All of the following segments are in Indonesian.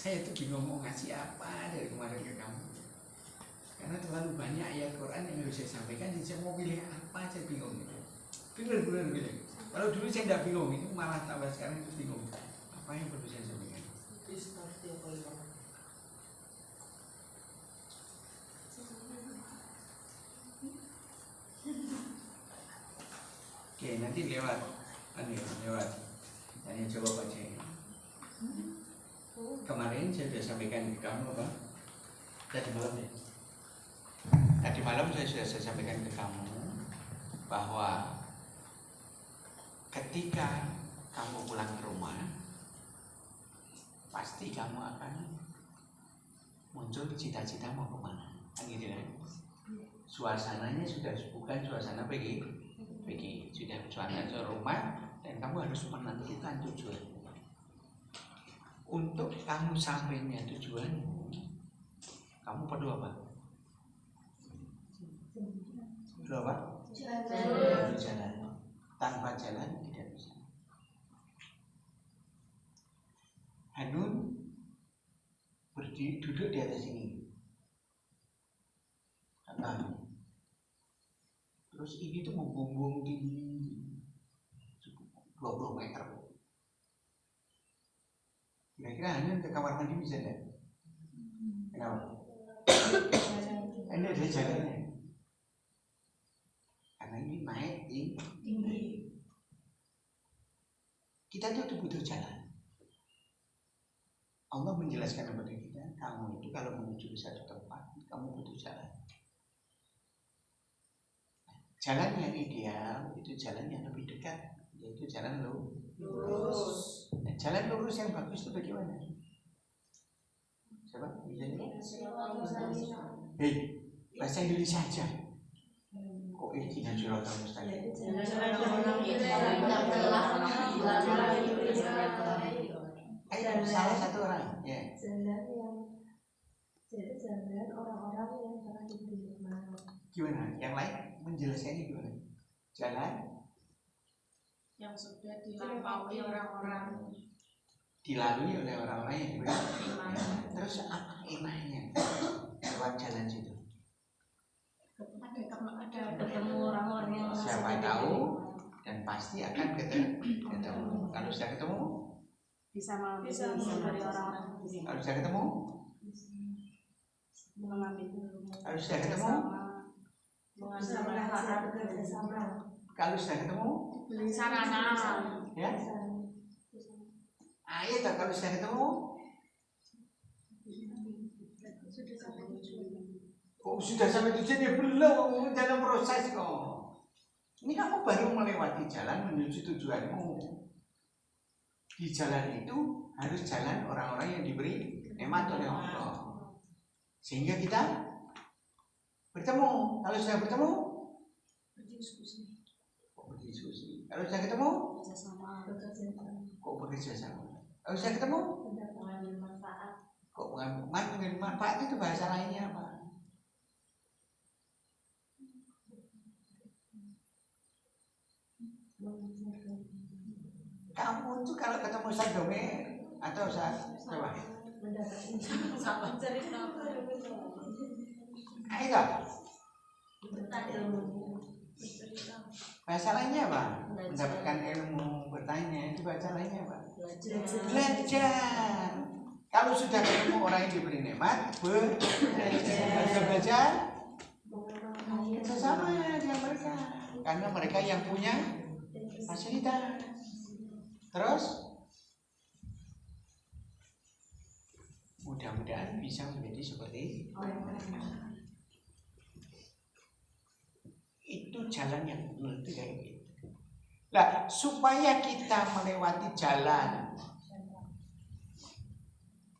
Saya tuh bingung mau ngasih apa dari kemarin ke kamu. Karena terlalu banyak ayat Quran yang harus saya sampaikan. Jadi saya mau pilih apa, saya bingung gitu. Bener-bener bingung. Kalau dulu saya tidak bingung, ini malah tambah sekarang itu bingung. Apa yang perlu saya sampaikan? Oke, nanti lewat tanya jawab aja. Kemarin saya sudah sampaikan ke kamu apa? Tadi malam saya sudah sampaikan ke kamu bahwa ketika kamu pulang ke rumah, pasti kamu akan muncul cita-cita mau kemana, kan gitu kan? Suasananya sudah bukan suasana pergi, sudah suasana rumah, dan kamu harus menentukan tujuan. Untuk kamu sampainya tujuan, kamu perlu apa? Perlu apa? Jalan. Tanpa jalan tidak bisa. Hanun duduk di atas ini. Terus ini tuh membumbung tinggi 20 meter. Kira-kira Hanun ke kamar mandi bisa enggak? Kenapa? Ini ada jalannya. Karena ini naik tinggi. Kita tuh butuh jalan. Allah menjelaskan kepada kita, kamu itu kalau menuju ke satu tempat, kamu butuh jalan. Jalan yang ideal itu jalan yang lebih dekat, yaitu jalan lurus. Nah, jalan lurus yang bagus itu bagaimana? Coba bisa ini? Hei, bahasa Indonesia aja. Kok ini Siratal Mustaqim? Ayo, salah satu orang. Ya. Jalan orang-orang yang telah diberi nikmat. Gimana? Yang lain menjelaskannya gimana? Jalan yang sudah dilalui orang-orang. Dilalui oleh orang-orang yang beriman. Terus apa enaknya lewat jalan situ? Ada ketemu orang-orang yang siapa tahu dan pasti akan ketemu. Kalau sudah ketemu bisa dari orang-orang. Kalau sudah ketemu kalau sudah ketemu kalau sudah ketemu sarana ya. Ayo tak kalau sudah ketemu sudah sampai tujuan ya belum, dalam proses kok. Ini kamu baru melewati jalan menuju tujuanmu. Di jalan itu harus jalan orang-orang yang diberi nikmat oleh Allah. Sehingga kita bertemu. Kalau sudah bertemu berdiskusi. Kalau sudah ketemu kok bekerja sama. Kalau sudah ketemu mengambil manfaat. Kok mengambil manfaat itu bahasa lainnya apa? Kamu tuh kalau ketemu Ustaz Domer atau Ustaz coba ayo bahasa lainnya apa? Mendapatkan ilmu, bertanya, itu bahasa lainnya apa? Belajar. Kalau sudah ketemu orang yang diberi nikmat, belajar bersama dengan mereka, karena mereka yang punya fasilitas. Terus mudah-mudahan bisa menjadi seperti itu jalan yang benar itu kayak gitu. Nah, supaya kita melewati jalan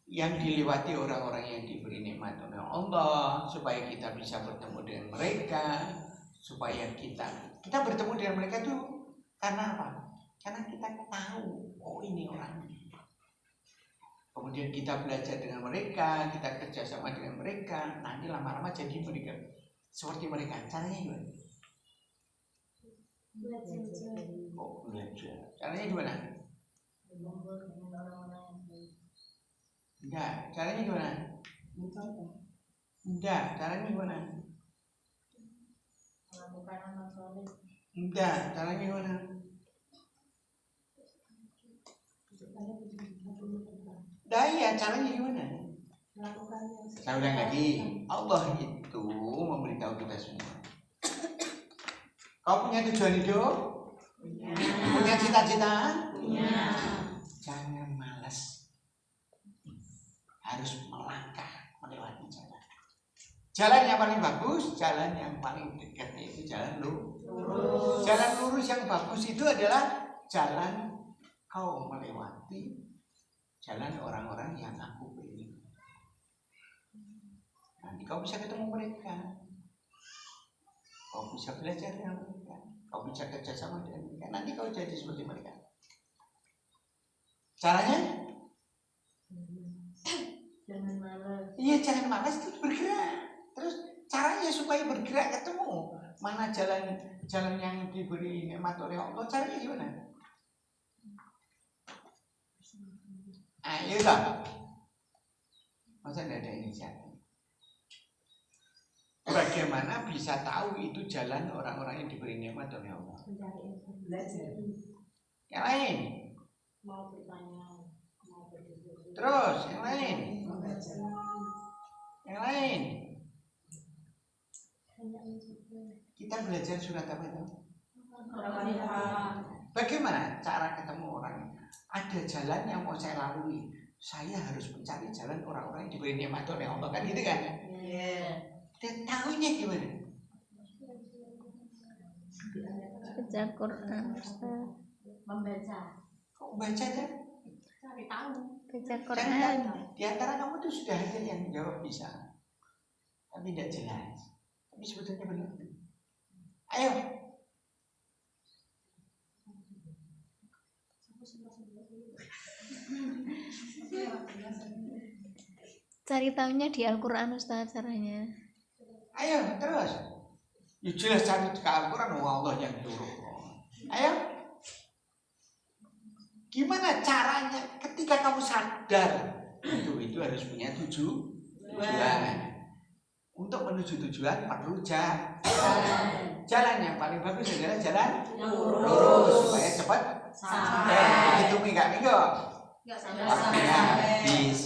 yang dilewati orang-orang yang diberi nikmat oleh Allah, supaya kita bisa bertemu dengan mereka, supaya kita bertemu dengan mereka itu karena apa? Karena kita tahu, oh ini orangnya. Kemudian kita belajar dengan mereka, kita kerjasama dengan mereka, nanti lama-lama jadi mereka seperti mereka. Caranya gimana? Belajar. Caranya gimana? Enggak, caranya gimana? Enggak, caranya gimana? Melakukan amal soleh. Enggak, caranya gimana? Dah ya, caranya gimana? Saya ulang lagi, Allah itu memberitahu kita semua. Kau punya tujuan hidup? Punya cita-cita? Jangan malas. Harus melangkah melewati jalan. Jalan yang paling bagus, jalan yang paling dekat itu jalan lurus. Jalan lurus yang bagus itu adalah jalan kau melewati jalan orang-orang yang aku beri. Nanti kau bisa ketemu mereka. Kau bisa belajar dengan mereka. Kau bisa kerja sama dengan mereka. Nanti kau jadi seperti mereka. Caranya? Jangan malas. Iya, jangan malas, terus bergerak. Terus caranya supaya bergerak ketemu mana jalan yang diberi nikmat oleh Allah. Caranya gimana? Ayo lah. Masa tidak ada inisiatif? Bagaimana bisa tahu itu jalan orang-orang yang diberi nikmat oleh Allah? Yang lain. Mau bertanya, mau berdiskusi. Terus yang lain. Yang lain. Kita belajar surat apa itu? Bagaimana cara ketemu orang? Ada jalan yang mau saya lalui. Saya harus mencari jalan orang-orang yang diberi nikmat oleh Allah, kan gitu kan? Dan tahunya gimana? Baca Quran, Ustaz. Membaca. Kok baca aja? Cari tahu. Baca Jangan Quran. di antara kamu tuh sudah ada yang jawab bisa, tapi tidak jelas. Tapi sebetulnya benar. Ayo. Cari tahunya di Al-Quran, Ustaz, caranya. Ayo terus. Ya jelas cari ke Al-Quran, Allah yang turun. Ayo. Gimana caranya ketika kamu sadar itu harus punya tujuan. Untuk menuju tujuan perlu jalan. Jalan yang paling bagus adalah jalan lurus supaya cepat sampai. Itu minggu. Enggak sampai. Waktunya habis.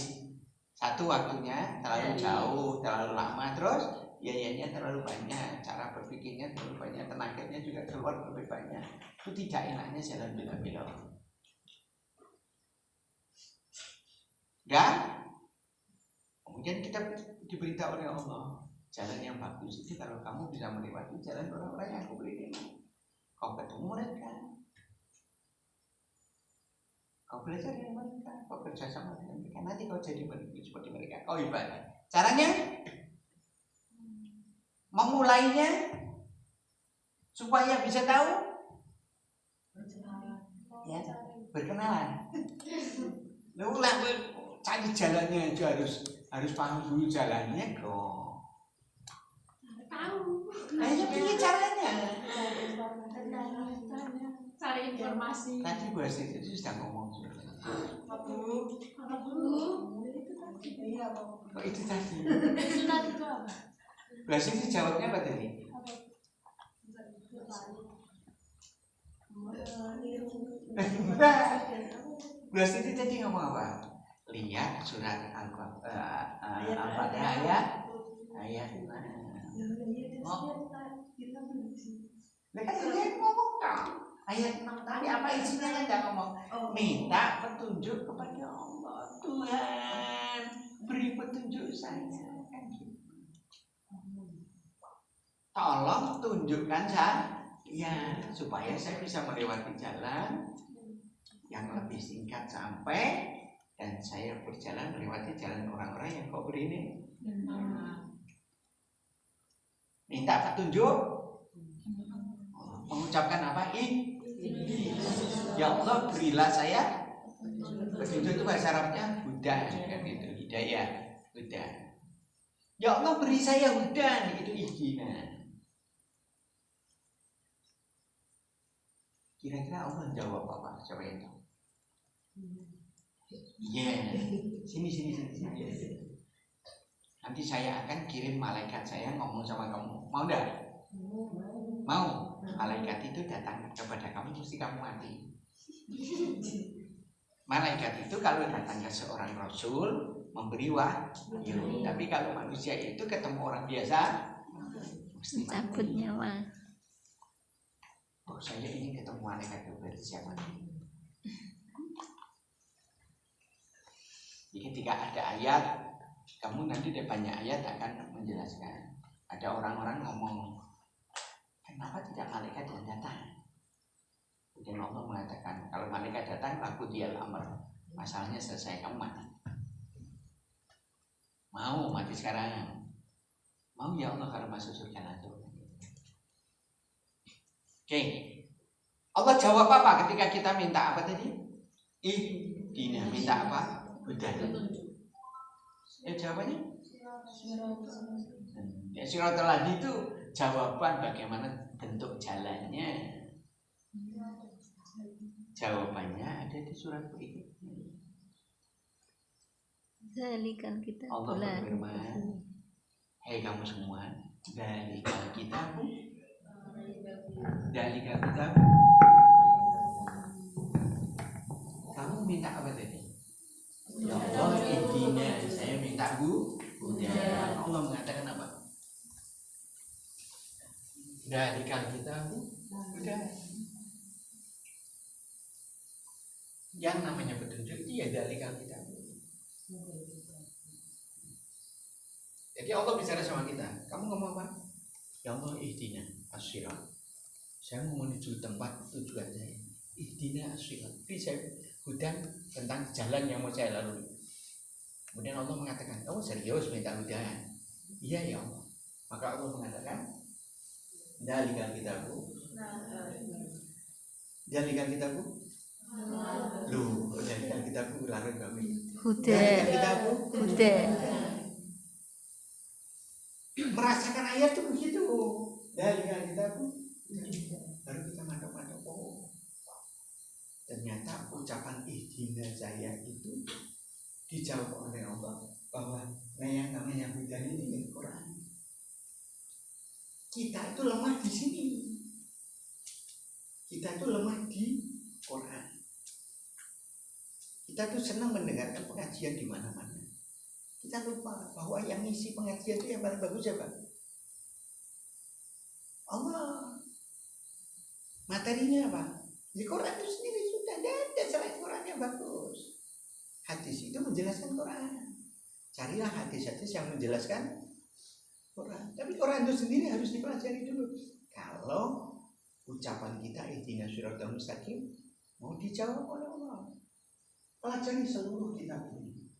Satu, waktunya terlalu jauh, terlalu lama, terus biayanya terlalu banyak, cara berpikirnya terlalu banyak, tenaganya juga keluar lebih banyak. Itu tidak enaknya jalan belok-belok. Dan kemudian kita diberitahu oleh Allah, jalan yang bagus itu kalau kamu bisa melewati jalan orang-orang yang aku beri ini, kau ketemu mereka, kau belajar dengan mereka, kau kerja sama dengan mereka, nanti kau jadi seperti mereka, kau ibadah. Caranya, memulainya supaya bisa tahu, ya, berkenalan. Lalu cari jalannya aja harus paham dulu jalannya kok. Tahu. Ayo pilih caranya. Cari informasi. Tadi Bu Asri itu sudah ngomong sudah. Kok itu tadi? Itu tadi itu apa? Bu Asri jawabnya apa tadi? Bu Asri tadi ngomong apa? Lihat surat Al-Fatihah ayat mana? Mereka tidak ngomong dong. Ayat 6 tadi apa isinya kan tidak ngomong. Minta petunjuk kepada Allah. Tuhan beri petunjuk saya. Kan gitu. Tolong tunjukkan saya supaya saya bisa melewati jalan yang lebih singkat sampai dan saya berjalan melewati jalan orang-orang yang kau beri ini. Minta petunjuk, mengucapkan apa? Ya Allah berilah saya petunjuk. Itu bahasa Arabnya huda, kan itu hidayah, huda. Ya Allah beri saya huda, itu ihdina. Kira-kira Allah jawab apa? Coba itu. Iya. Sini. Nanti saya akan kirim malaikat saya ngomong sama kamu. Mau enggak? Mau. Malaikat itu datang kepada kamu mesti kamu mati. Malaikat itu kalau datang ke seorang rasul memberi wahyu. Tapi kalau manusia itu ketemu orang biasa mesti cabut mati. nyawa. Oh, saya ingin ketemu malaikat itu berarti siapa? Jadi ketika ada ayat, kamu nanti depannya ayat akan menjelaskan. Ada orang-orang ngomong, kenapa tidak malaikat yang datang? Kemudian Allah mengatakan, kalau malaikat datang, aku dia amr. Masalahnya selesai, kamu mati. Mau mati sekarang? Mau ya Allah kalau masuk surga nanti. Oke. Allah jawab apa ketika kita minta apa tadi? Ihdina, minta apa? Hidayah. Ya jawabannya? Ya siratal hadi itu jawaban bagaimana bentuk jalannya. Jawabannya ada di surat berikutnya. Zalikal kitab Allah la berfirman, hei kamu semua, dalikal kitab, kamu minta apa tadi? Ya Allah, intinya saya minta hidayah. Allah mengatakan apa? Dalikal kitab, udah. Yang namanya petunjuk iya dalikal kitab. Jadi Allah bicara sama kita, kamu ngomong apa? Ya Allah, ihdina as-sirat. Saya mau menuju tempat tujuan saya. Ihdina as-sirat. Beri saya hudan tentang jalan yang mau saya lalui. Kemudian Allah mengatakan, oh serius minta hudan? Iya ya Allah. Maka Allah mengatakan, dalikal kitabku. Dalikal kitabku. Loh, dalikal kitabku larut kami. Dalikal kitabku. Merasakan ayat itu begitu. Dalikal kitabku. Baru kita mandok-mandok. Oh, ternyata ucapan ihdina saya itu dijawab oleh Allah bahwa yang namanya hudan ini Quran. Kita itu lemah di sini. Kita itu lemah di Quran. Kita tuh senang mendengarkan pengajian di mana-mana. Kita lupa bahwa yang ngisi pengajian itu yang paling bagus siapa? Allah. Materinya apa? Di Quran itu sendiri sudah ada selain Quran yang bagus. Hadis itu menjelaskan Quran. Carilah hadis-hadis yang menjelaskan Quran. Tapi Quran itu sendiri harus dipelajari dulu. Kalau ucapan kita ihdinas siratal mustaqim mau dijawab oleh Allah, pelajari seluruh kitab ini.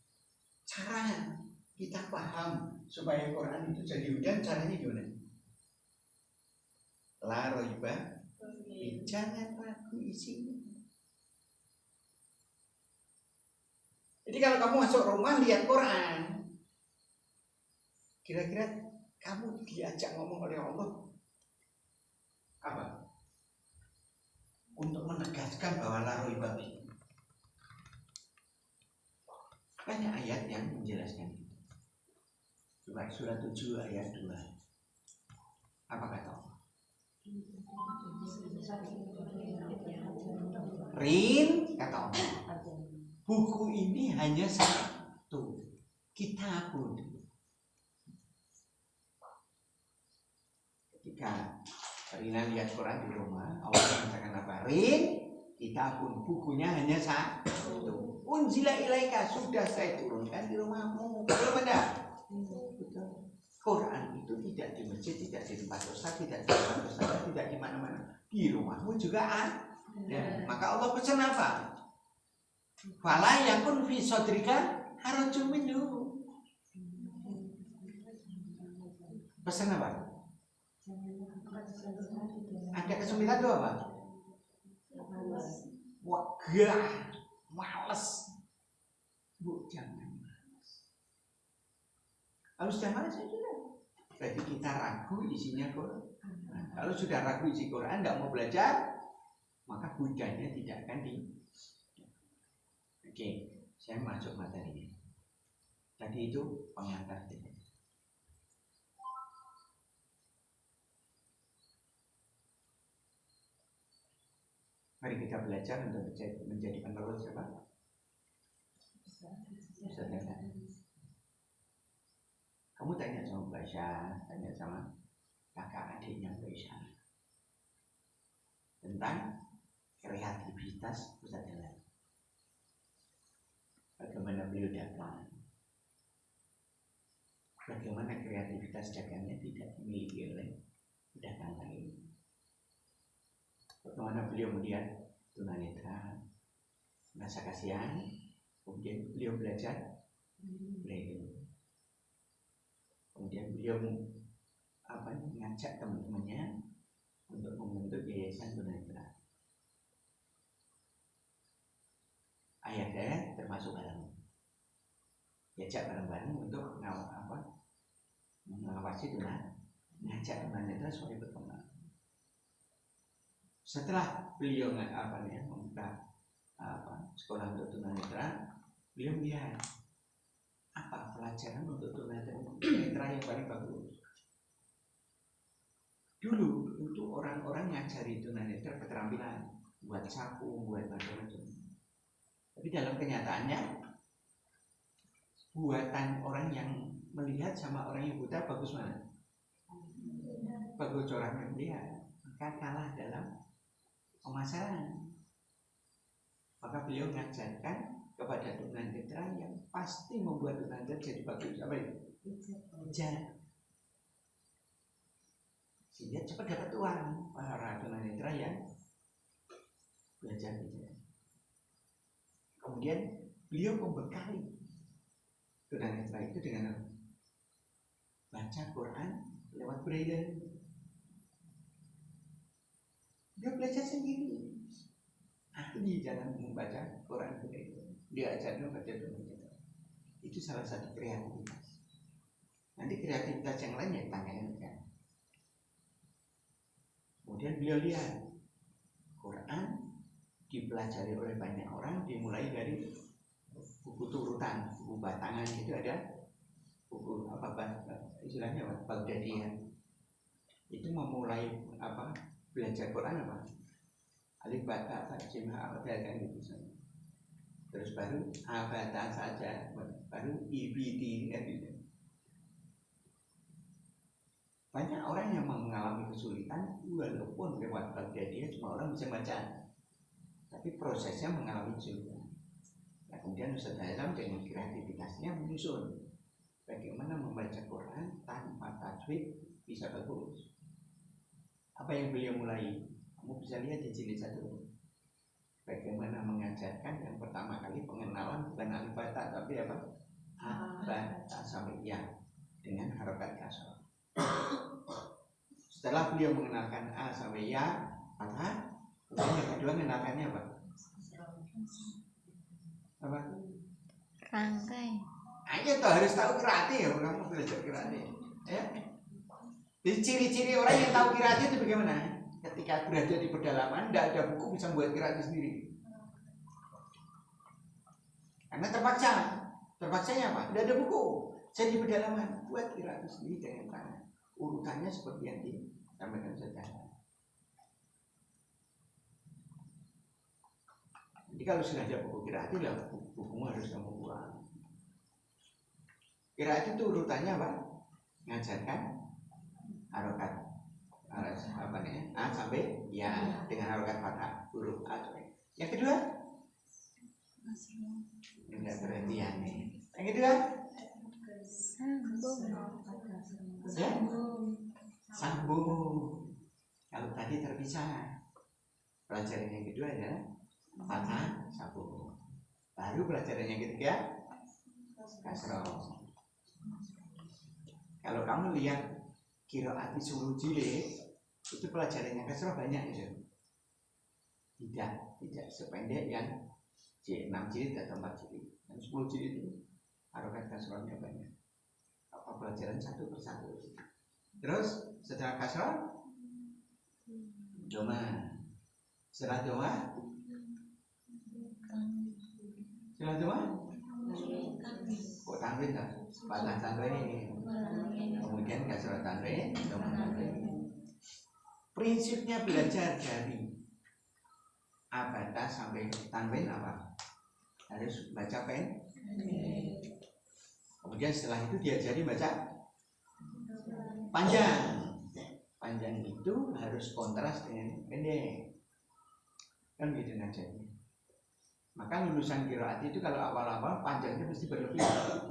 Cara kita paham supaya Quran itu jadi hudan, caranya gimana? La raiba, jangan ragu isinya. Jadi kalau kamu masuk rumah lihat Quran, kira-kira kamu diajak ngomong oleh Allah apa? Untuk menegaskan bahwa la raiba. Banyak ayat yang menjelaskan. Coba surat 7 ayat 2. Apa kata Allah? Rin, kata Allah, buku ini hanya satu, kitabun. Ketika Rina lihat Quran di rumah, Allah mengatakan apa? Rin, kitabun, bukunya hanya satu. Unzila ilaika, sudah saya turunkan di rumahmu. Belum ada? Quran itu tidak di masjid, tidak di tempat ustaz, tidak di tempat ustaz, tidak di mana-mana. Di rumahmu juga ada. Maka Allah pesan apa? Fala yakun fi sadrika harajun minhu. Pesan apa? Ada kesulitan itu apa? Wagah, males. Bu, jangan males. Kalau sudah males ya sudah. Berarti kita ragu isinya Quran. Nah, kalau sudah ragu isi Quran, tidak mau belajar, maka hudanya tidak akan di. Oke. Saya masuk materinya. Tadi itu pengantar saja. Mari kita belajar untuk menjadi penerus apa? Saudara. Kamu tanya sama Mbak Isya, tanya sama kakak adiknya Mbak Isya tentang kreativitas Ustaz Dahlan. Bagaimana beliau dagang? Bagaimana kreativitas dagangnya tidak dimiliki oleh pedagang lain? Bagaimana beliau melihat tunanetra, rasa kasihan, kemudian beliau belajar braille. Kemudian beliau mengajak teman-temannya untuk membentuk yayasan tunanetra. Ayah termasuk dalam diajak bareng-bareng untuk mengawasi mengajak tunanetra supaya berkembang. Setelah beliau membuka sekolah untuk tunanetra, beliau melihat apa pelajaran untuk tunanetra yang paling bagus. Dulu itu orang-orang ngajari tunanetra keterampilan, buat sapu, buat macam-macam. Tapi dalam kenyataannya buatan orang yang melihat sama orang yang buta bagus mana? Bagus orang yang melihat, maka kalah dalam pemasaran. Maka beliau mengajarkan kepada tunanetra yang pasti membuat tunanetra jadi bagus. Apa itu? Bijak. Sehingga cepat dapat uang para tunanetra yang belajar bijak. Kemudian beliau membekali tunanetra itu dengan baca Quran lewat braille. Dia belajar sendiri. Ahli dalam membaca Quran braille. Dia ajarnya baca tunanetra. Itu salah satu kreativitas. Nanti kreativitas yang lain ya tanyakan kan. Kemudian beliau lihat Quran dipelajari oleh banyak orang, dimulai dari buku turutan, buku batangan itu ada buku istilahnya Baghdadiyah. Itu memulai belajar Quran alif bata tajimah kan gitu. Terus baru abata saja, baru ibidi gitu. Banyak orang yang mengalami kesulitan walaupun lewat Baghdadiyah cuma orang bisa baca. Tapi prosesnya mengalami kesulitan. Nah, kemudian Ustaz Dahlan dengan kreativitasnya menyusun bagaimana membaca Quran tanpa tajwid bisa bagus. Apa yang beliau mulai? Kamu bisa lihat di jilid 1. Bagaimana mengajarkan yang pertama kali pengenalan bukan alif bata tapi apa? Bata sampai ya dengan harokat kasroh. Setelah beliau mengenalkan A sampai ya, fathah. Kemudian yang kedua mengenalkannya apa? Apa? Rangkai. Ayo toh harus tahu kirati ya, kamu belajar kirati. Ya. Jadi ciri-ciri orang yang tahu kirati itu bagaimana? Ketika berada di pedalaman, tidak ada buku bisa membuat kirati sendiri. Karena terpaksa. Terpaksanya apa? Tidak ada buku. Saya di pedalaman buat kirati sendiri dengan tangan. Urutannya seperti yang disampaikan saja. Jadi kalau sudah ada buku kirati, lah bukumu harus kamu buang. Kirati itu urutannya apa? Ngajarkan harokat A sampai ya dengan harokat fathah huruf A sampai. Yang kedua, enggak perhatian nih. Yang kedua, sambung. Kalau tadi terpisah, pelajaran yang kedua adalah fathah sambung. Baru pelajaran yang ketiga kasroh. Kalau kamu lihat qiraat 10 jilid, itu pelajarannya kasroh banyak ya. Tidak sependek yang 6 jilid atau 4 jilid. Yang 10 jilid itu harokat kasrohnya banyak. Apa pelajaran satu persatu. Terus setelah kasroh doma. Setelah doma Silat apa? Kok tanwin tak? Patah tanwin ini. Kemudian kasrah tanwin, dhamma tanwin. Prinsipnya belajar dari abata sampai tanwin apa? Harus baca pen. Kemudian setelah itu diajari baca panjang. Panjang itu harus kontras dengan pendek. Kan gitu najanya. Maka lulusan qiraat itu kalau awal-awal panjangnya mesti berlebihan.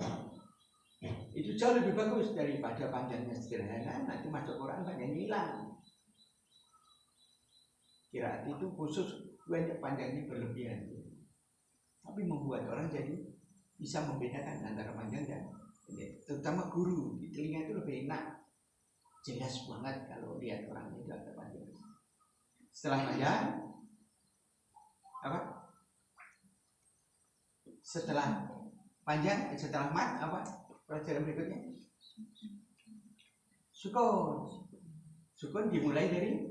Itu jauh lebih bagus daripada panjangnya sederhana. Nanti masuk Quran banyak hilang. Qiraat itu khusus banyak panjangnya berlebihan. Tapi membuat orang jadi bisa membedakan antara panjang dan pendek. Terutama guru di telinga itu lebih enak. Jelas banget kalau lihat orang itu ada panjang. Setelah panjang, apa? Setelah panjang, setelah mat, apa? Pelajaran berikutnya sukun. Sukun dimulai dari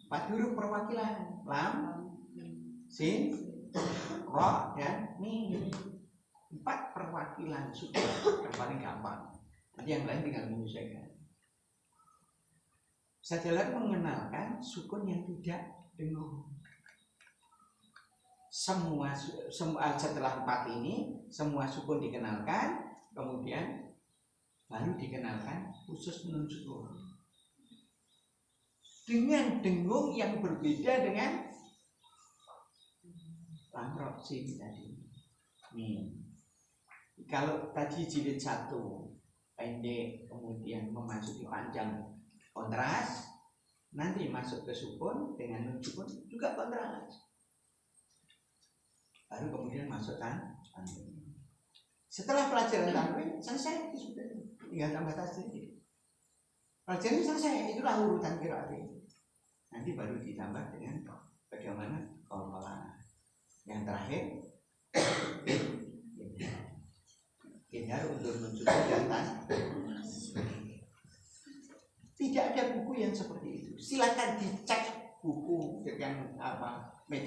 4 huruf perwakilan: lam, sin, ro, dan mim. 4 perwakilan sukun yang paling gampang. Nanti yang lain tinggal menyesuaikan. Saya mengenalkan sukun yang tidak dengung. Semua setelah 4 ini semua sukun dikenalkan, kemudian baru dikenalkan khusus nun sukun dengan dengung yang berbeda dengan lam, ro, sin tadi. Nih, kalau tadi jilid 1 pendek kemudian memasuki panjang kontras, nanti masuk ke sukun dengan nun sukun juga kontras. Baru kemudian masuk tanwin. Setelah pelajaran tanwin selesai, sudah tinggal tambah tasdid. Pelajaran selesai, itulah urutan qiraat itu. Nanti baru ditambah dengan bagaimana qalqalah. Yang terakhir hindar untuk menunjukkan data. Tidak ada buku yang seperti itu. Silakan dicek buku yang apa metode